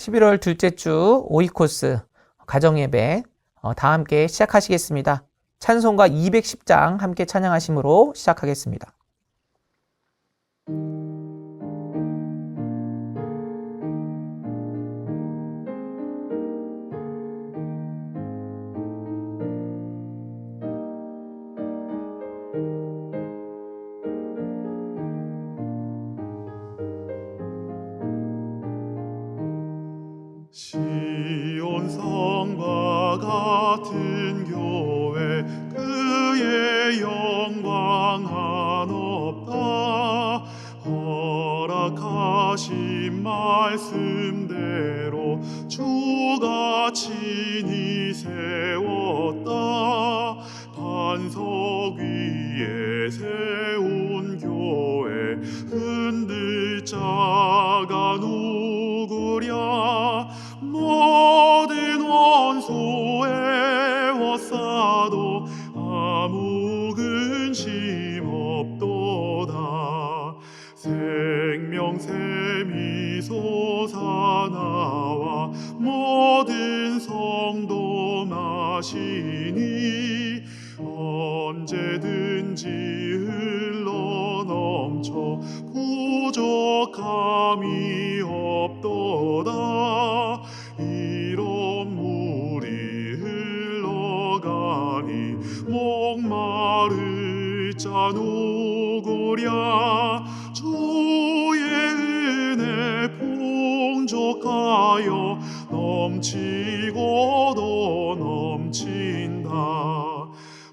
11월 둘째 주 오이코스 가정예배 다 함께 시작하시겠습니다. 찬송가 210장 함께 찬양하심으로 시작하겠습니다. 시온 성과 같은 교회 그의 영광 한없다. 허락하신 말씀대로 주가 친히 세웠다. 반석 위에 세운 교회 흔들 자가 누구랴. 모든 원수 애워싸도 아무 근심 없도다. 생명샘이 솟아나와 모든 성도 마시니 언제든지 흘러넘쳐 부족함이 없도다. 이런 물이 흘러가니 목마를 자 누구랴. 주의 은혜 풍족하여 넘치고도 넘친다.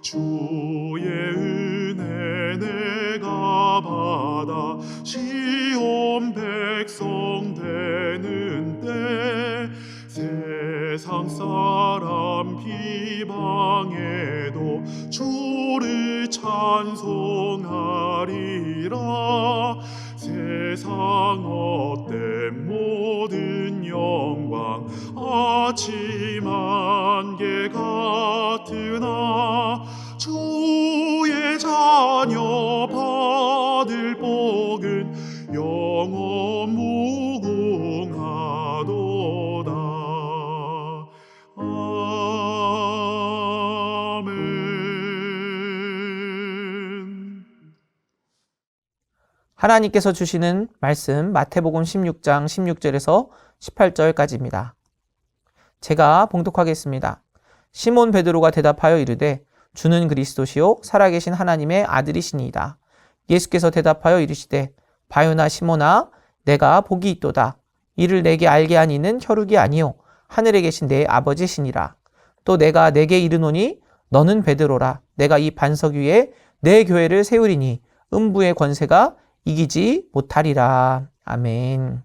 주의 은혜 내가 받아 시온 백성 되는 때 세상 사람 비방해도 주를 찬송하리라. 세상 헛된 모든 영광 아침 안개 같으나 주의 자녀 받을 복은 영원 무궁하도다. 아멘. 하나님께서 주시는 말씀 마태복음 16장 16절에서 18절까지입니다. 제가 봉독하겠습니다. 시몬 베드로가 대답하여 이르되 주는 그리스도시요 살아계신 하나님의 아들이시니이다. 예수께서 대답하여 이르시되 바요나 시몬아 내가 복이 있도다. 이를 내게 알게 한 이는 혈육이 아니요 하늘에 계신 내 아버지시니라. 또 내가 내게 이르노니 너는 베드로라. 내가 이 반석 위에 내 교회를 세우리니 음부의 권세가 이기지 못하리라. 아멘.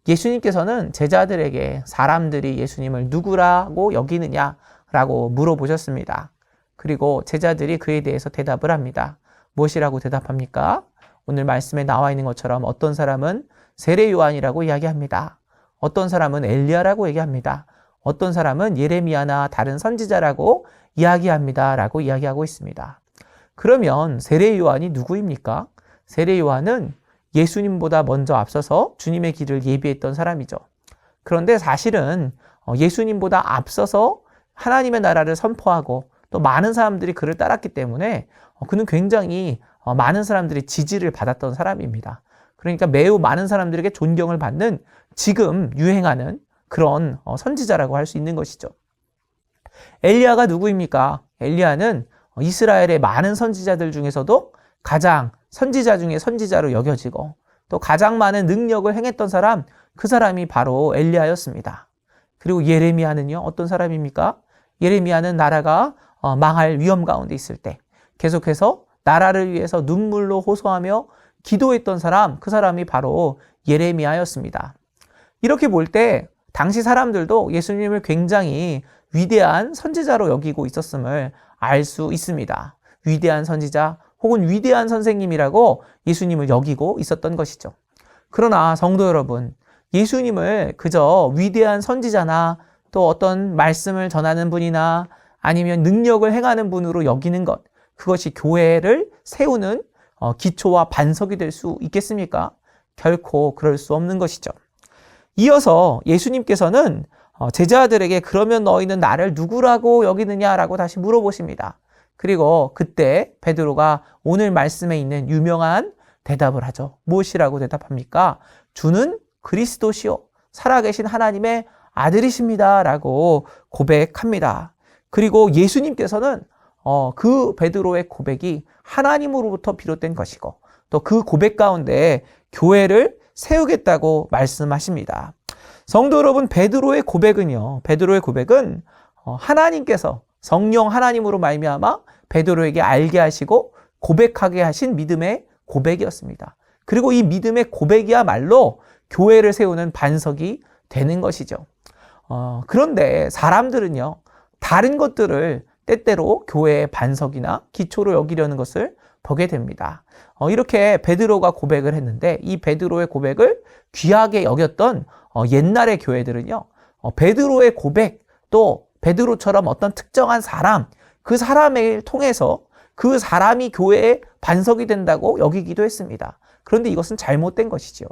예수님께서는 제자들에게 사람들이 예수님을 누구라고 여기느냐라고 물어보셨습니다. 그리고 제자들이 그에 대해서 대답을 합니다. 무엇이라고 대답합니까? 오늘 말씀에 나와 있는 것처럼 어떤 사람은 세례 요한이라고 이야기합니다. 어떤 사람은 엘리야라고 얘기합니다. 어떤 사람은 예레미야나 다른 선지자라고 이야기합니다. 라고 이야기하고 있습니다. 그러면 세례 요한이 누구입니까? 세례 요한은 예수님보다 먼저 앞서서 주님의 길을 예비했던 사람이죠. 그런데 사실은 예수님보다 앞서서 하나님의 나라를 선포하고 또 많은 사람들이 그를 따랐기 때문에 그는 굉장히 많은 사람들이 지지를 받았던 사람입니다. 그러니까 매우 많은 사람들에게 존경을 받는 지금 유행하는 그런 선지자라고 할 수 있는 것이죠. 엘리야가 누구입니까? 엘리야는 이스라엘의 많은 선지자들 중에서도 가장 선지자 중에 선지자로 여겨지고 또 가장 많은 능력을 행했던 사람, 그 사람이 바로 엘리야였습니다. 그리고 예레미야는요, 어떤 사람입니까? 예레미야는 나라가 망할 위험 가운데 있을 때 계속해서 나라를 위해서 눈물로 호소하며 기도했던 사람, 그 사람이 바로 예레미야였습니다. 이렇게 볼 때 당시 사람들도 예수님을 굉장히 위대한 선지자로 여기고 있었음을 알 수 있습니다. 위대한 선지자 혹은 위대한 선생님이라고 예수님을 여기고 있었던 것이죠. 그러나 성도 여러분, 예수님을 그저 위대한 선지자나 또 어떤 말씀을 전하는 분이나 아니면 능력을 행하는 분으로 여기는 것, 그것이 교회를 세우는 기초와 반석이 될 수 있겠습니까? 결코 그럴 수 없는 것이죠. 이어서 예수님께서는 제자들에게 그러면 너희는 나를 누구라고 여기느냐라고 다시 물어보십니다. 그리고 그때 베드로가 오늘 말씀에 있는 유명한 대답을 하죠. 무엇이라고 대답합니까? 주는 그리스도시요 살아계신 하나님의 아들이십니다 라고 고백합니다. 그리고 예수님께서는 그 베드로의 고백이 하나님으로부터 비롯된 것이고 또 그 고백 가운데 교회를 세우겠다고 말씀하십니다. 성도 여러분, 베드로의 고백은 하나님께서 성령 하나님으로 말미암아 베드로에게 알게 하시고 고백하게 하신 믿음의 고백이었습니다. 그리고 이 믿음의 고백이야말로 교회를 세우는 반석이 되는 것이죠. 그런데 사람들은요, 다른 것들을 때때로 교회의 반석이나 기초로 여기려는 것을 보게 됩니다. 이렇게 베드로가 고백을 했는데 이 베드로의 고백을 귀하게 여겼던 옛날의 교회들은요, 베드로의 고백 또 베드로처럼 어떤 특정한 사람, 그 사람을 통해서 그 사람이 교회의 반석이 된다고 여기기도 했습니다. 그런데 이것은 잘못된 것이죠.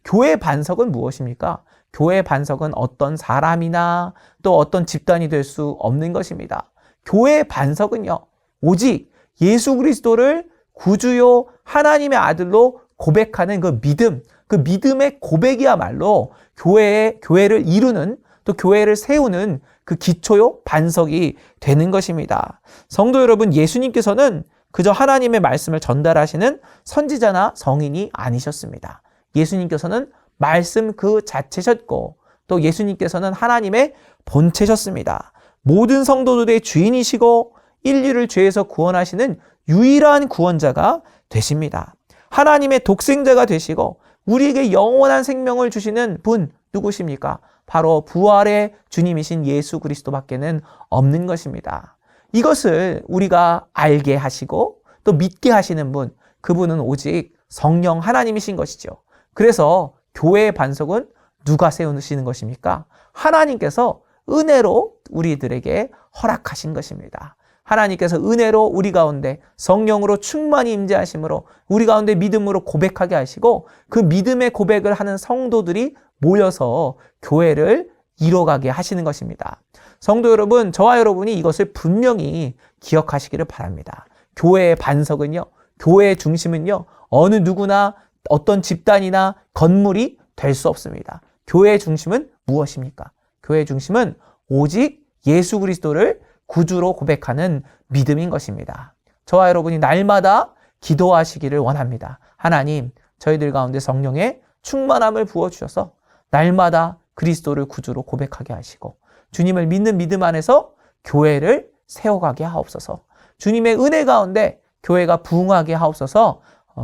교회의 반석은 무엇입니까? 교회의 반석은 어떤 사람이나 또 어떤 집단이 될 수 없는 것입니다. 교회의 반석은요, 오직 예수 그리스도를 구주요 하나님의 아들로 고백하는 그 믿음, 그 믿음의 고백이야말로 교회를 이루는 또 교회를 세우는 그 기초요 반석이 되는 것입니다. 성도 여러분, 예수님께서는 그저 하나님의 말씀을 전달하시는 선지자나 성인이 아니셨습니다. 예수님께서는 말씀 그 자체셨고 또 예수님께서는 하나님의 본체셨습니다. 모든 성도들의 주인이시고 인류를 죄에서 구원하시는 유일한 구원자가 되십니다. 하나님의 독생자가 되시고 우리에게 영원한 생명을 주시는 분 누구십니까? 바로 부활의 주님이신 예수 그리스도밖에는 없는 것입니다. 이것을 우리가 알게 하시고 또 믿게 하시는 분, 그분은 오직 성령 하나님이신 것이죠. 그래서 교회의 반석은 누가 세우시는 것입니까? 하나님께서 은혜로 우리들에게 허락하신 것입니다. 하나님께서 은혜로 우리 가운데 성령으로 충만히 임재하심으로 우리 가운데 믿음으로 고백하게 하시고 그 믿음의 고백을 하는 성도들이 모여서 교회를 이뤄가게 하시는 것입니다. 성도 여러분, 저와 여러분이 이것을 분명히 기억하시기를 바랍니다. 교회의 반석은요, 교회의 중심은요, 어느 누구나 어떤 집단이나 건물이 될 수 없습니다. 교회의 중심은 무엇입니까? 교회의 중심은 오직 예수 그리스도를 구주로 고백하는 믿음인 것입니다. 저와 여러분이 날마다 기도하시기를 원합니다. 하나님, 저희들 가운데 성령의 충만함을 부어주셔서 날마다 그리스도를 구주로 고백하게 하시고 주님을 믿는 믿음 안에서 교회를 세워가게 하옵소서. 주님의 은혜 가운데 교회가 부흥하게 하옵소서.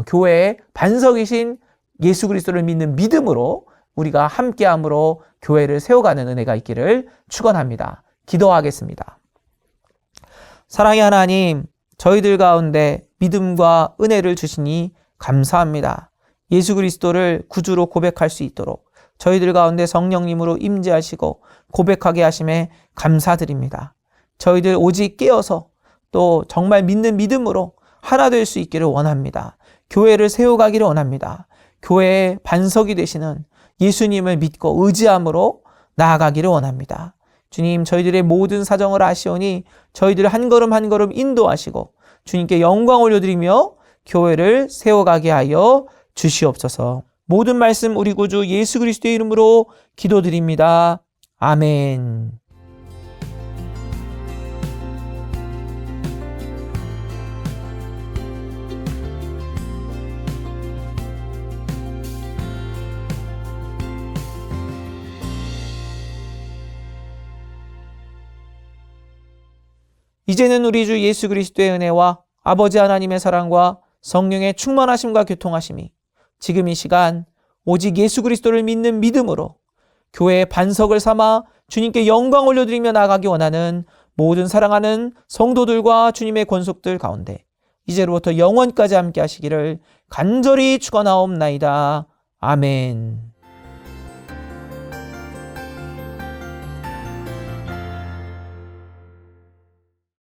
교회의 반석이신 예수 그리스도를 믿는 믿음으로 우리가 함께함으로 교회를 세워가는 은혜가 있기를 축원합니다. 기도하겠습니다. 사랑의 하나님, 저희들 가운데 믿음과 은혜를 주시니 감사합니다. 예수 그리스도를 구주로 고백할 수 있도록 저희들 가운데 성령님으로 임재하시고 고백하게 하심에 감사드립니다. 저희들 오직 깨어서 또 정말 믿는 믿음으로 하나 될 수 있기를 원합니다. 교회를 세워가기를 원합니다. 교회의 반석이 되시는 예수님을 믿고 의지함으로 나아가기를 원합니다. 주님, 저희들의 모든 사정을 아시오니 저희들을 한 걸음 한 걸음 인도하시고 주님께 영광 올려드리며 교회를 세워가게 하여 주시옵소서. 모든 말씀 우리 구주 예수 그리스도의 이름으로 기도드립니다. 아멘. 이제는 우리 주 예수 그리스도의 은혜와 아버지 하나님의 사랑과 성령의 충만하심과 교통하심이 지금 이 시간 오직 예수 그리스도를 믿는 믿음으로 교회의 반석을 삼아 주님께 영광 올려드리며 나아가기 원하는 모든 사랑하는 성도들과 주님의 권속들 가운데 이제로부터 영원까지 함께 하시기를 간절히 축원하옵나이다. 아멘.